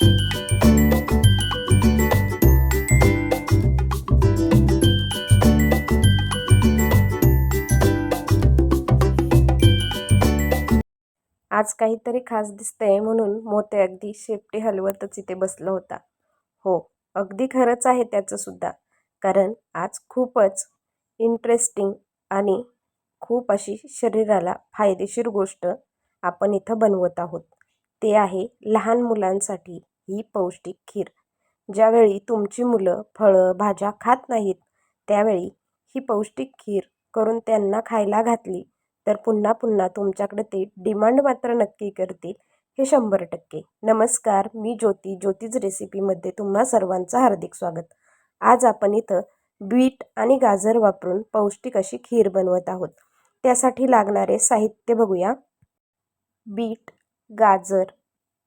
आज काहीतरी खास दिसतंय म्हणून मोते अगदी शेपटी हलवतच इथे बसला होता. हो, अगदी खरंच आहे त्याचं सुद्धा. कारण आज खूपच इंटरेस्टिंग आणि खूप अशी शरीराला फायदेशीर गोष्ट आपण इथं बनवत आहोत. ते आहे लहान मुलांसाठी ही पौष्टिक खीर. ज्यावेळी तुमची मुलं फळं, भाज्या खात नाहीत, त्यावेळी ही पौष्टिक खीर करून त्यांना खायला घातली तर पुन्हा पुन्हा तुमच्याकडे ते डिमांड मात्र नक्की करतील, हे 100%. नमस्कार, मी ज्योती. ज्योतीज रेसिपीमध्ये तुम्हा सर्वांचं हार्दिक स्वागत. आज आपण इथं बीट आणि गाजर वापरून पौष्टिक अशी खीर बनवत आहोत. त्यासाठी लागणारे साहित्य बघूया. बीट, गाजर,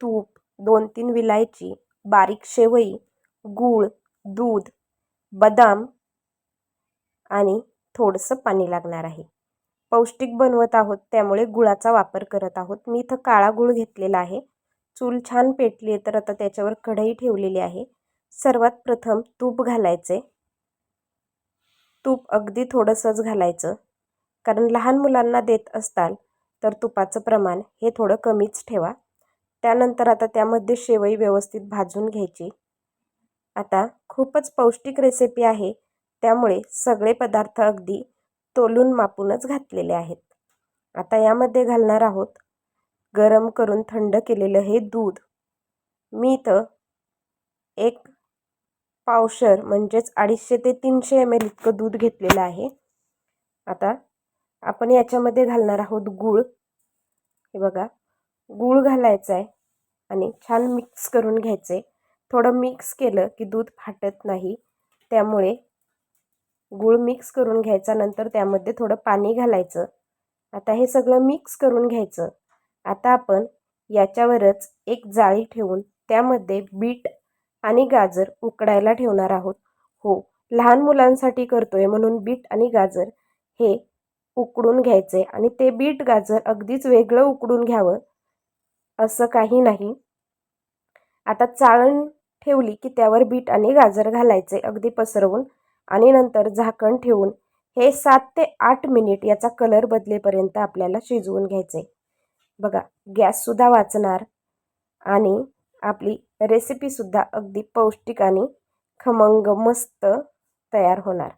तूप, 2-3 विलायची, बारीक शेवई, गूळ, दूध, बदाम आणि थोडंसं पाणी लागणार आहे. पौष्टिक बनवत आहोत त्यामुळे गुळाचा वापर करत आहोत. मी इथं काळा गूळ घेतलेला आहे. चूल छान पेटली आहे तर आता त्याच्यावर कढई ठेवलेली आहे. सर्वात प्रथम तूप घालायचे. तूप अगदी थोडंसंच घालायचं, कारण लहान मुलांना देत असताल तर तुपाचं प्रमाण हे थोडं कमीच ठेवा. त्यानंतर आता त्यामध्ये शेवई व्यवस्थित भाजून घ्यायची. आता खूपच पौष्टिक रेसिपी आहे त्यामुळे सगळे पदार्थ अगदी तोलून मापूनच घातलेले आहेत. आता यामध्ये घालणार आहोत गरम करून थंड केलेलं हे दूध. मी इथं 1 पावशर म्हणजेच 250 ते 300 ml इतकं दूध घेतलेलं आहे. आता आपण याच्यामध्ये घालणार आहोत गूळ. हे बघा, गूळ घालायचा आहे आणि छान मिक्स करून घ्यायचे. थोडं मिक्स केलं की दूध फाटत नाही, त्यामुळे गूळ मिक्स करून घ्यायचा. नंतर त्यामध्ये थोडं पाणी घालायचं. आता हे सगळं मिक्स करून घ्यायचं. आता आपण याच्यावरच एक जाळी ठेवून त्यामध्ये बीट आणि गाजर उकडायला ठेवणार आहोत. हो, लहान मुलांसाठी करतोय म्हणून बीट आणि गाजर हे उकडून घ्यायचे आणि ते बीट गाजर अगदीच वेगळं उकडून घ्यावं असं काही नाही. आता चाळण ठेवली की त्यावर बीट आणि गाजर घालायचे अगदी पसरवून आणि नंतर झाकण ठेवून हे 7 ते 8 मिनिट याचा कलर बदलेपर्यंत आपल्याला शिजवून घ्यायचे. बघा, गॅससुद्धा वाचणार आणि आपली रेसिपीसुद्धा अगदी पौष्टिक आणि खमंग मस्त तयार होणार.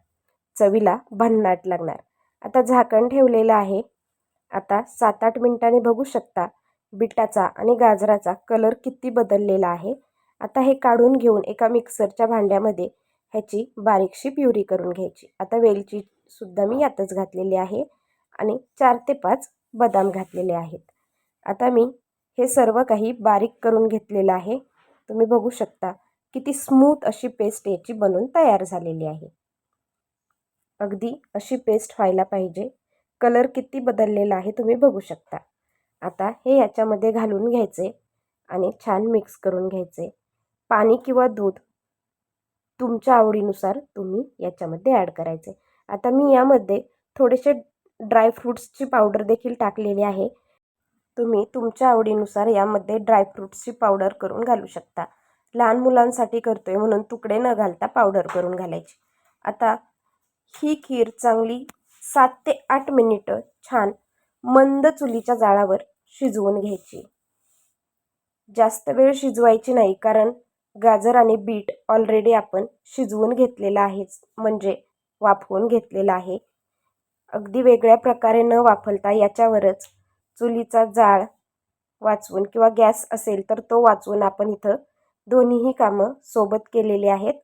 चवीला भन्नाट लागणार. आता झाकण ठेवलेलं आहे. आता 7-8 मिनिटांनी बघू शकता बीटाचा आणि गाजराचा कलर किती बदललेला आहे. आता हे काढून घेऊन एका मिक्सरच्या भांड्यामध्ये ह्याची बारीकशी प्युरी करून घ्यायची. आता वेलचीसुद्धा मी यातच घातलेली आहे आणि 4 ते 5 बदाम घातलेले आहेत. आता मी हे सर्व काही बारीक करून घेतलेलं आहे. तुम्ही बघू शकता किती स्मूथ अशी पेस्ट याची बनून तयार झालेली आहे. अगदी अशी पेस्ट व्हायला पाहिजे. कलर किती बदललेला आहे तुम्ही बघू शकता. आता हे याच्यामध्ये घालून घ्यायचे आणि छान मिक्स करून घ्यायचे. पाणी किंवा दूध तुमच्या आवडीनुसार तुम्ही याच्यामध्ये ॲड करायचे. आता मी यामध्ये थोडेसे ड्रायफ्रूट्सची पावडर देखील टाकलेली आहे. तुम्ही तुमच्या आवडीनुसार यामध्ये ड्रायफ्रूट्सची पावडर करून घालू शकता. लहान मुलांसाठी करतोय म्हणून तुकडे न घालता पावडर करून घालायची. आता ही खीर चांगली 7 ते 8 मिनिटं छान मंद चुलीच्या जाळावर शिजवून घ्यायची. जास्त वेळ शिजवायची नाही, कारण गाजर आणि बीट ऑलरेडी आपण शिजवून घेतलेलं आहेच, म्हणजे वाफवून घेतलेलं आहे. अगदी वेगळ्या प्रकारे न वाफलता याच्यावरच चुलीचा जाळ वाचवून किंवा गॅस असेल तर तो वाचवून आपण इथं दोन्हीही कामं सोबत केलेली आहेत.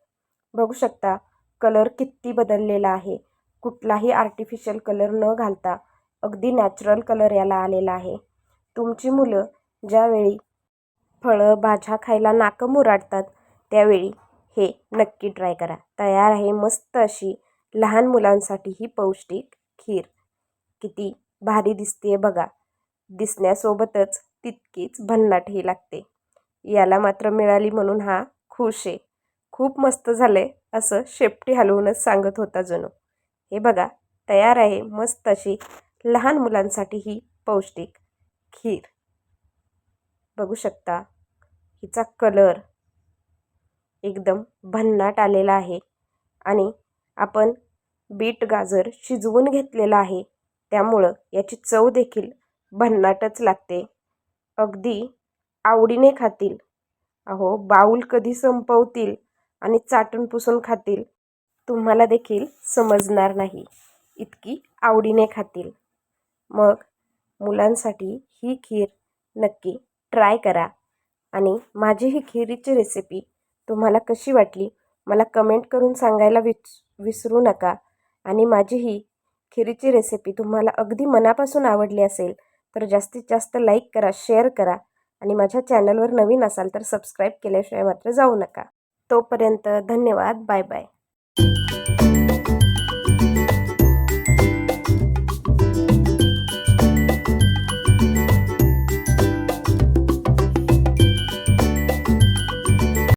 बघू शकता कलर किती बदललेला आहे. कुठलाही आर्टिफिशियल कलर न घालता अगदी नॅचरल कलर याला आलेला आहे. तुमची मुलं ज्यावेळी फळं, भाज्या खायला नाकं मुराडतात त्यावेळी हे नक्की ट्राय करा. तयार आहे मस्त अशी लहान मुलांसाठी ही पौष्टिक खीर. किती भारी दिसते बघा. दिसण्यासोबतच तितकीच भन्नाटही लागते. याला मात्र मिळाली म्हणून हा खुश आहे. खूप मस्त झालंय असं शेपटी हलवूनच सांगत होता जणू. हे बघा, तयार आहे मस्त अशी लहान मुलांसाठी ही पौष्टिक खीर. बघू शकता हिचा कलर एकदम भन्नाट आलेला आहे आणि आपण बीट गाजर शिजवून घेतलेलं आहे, त्यामुळं याची चव देखील भन्नाटच लागते. अगदी आवडीने खातील. अहो, बाऊल कधी संपवतील आणि चाटून पुसून खातील तुम्हाला देखील समजणार नाही, इतकी आवडीने खातील. मग मुलांसाठी ही खीर नक्की ट्राय करा आणि माझी ही खिरीची रेसिपी तुम्हाला कशी वाटली मला कमेंट करून सांगायला विसरू नका. आणि माझी ही खिरीची रेसिपी तुम्हाला अगदी मनापासून आवडली असेल तर जास्तीत जास्त लाईक करा, शेअर करा आणि माझ्या चॅनलवर नवीन असाल तर सबस्क्राईब केल्याशिवाय मात्र जाऊ नका. तोपर्यंत धन्यवाद. Bye bye.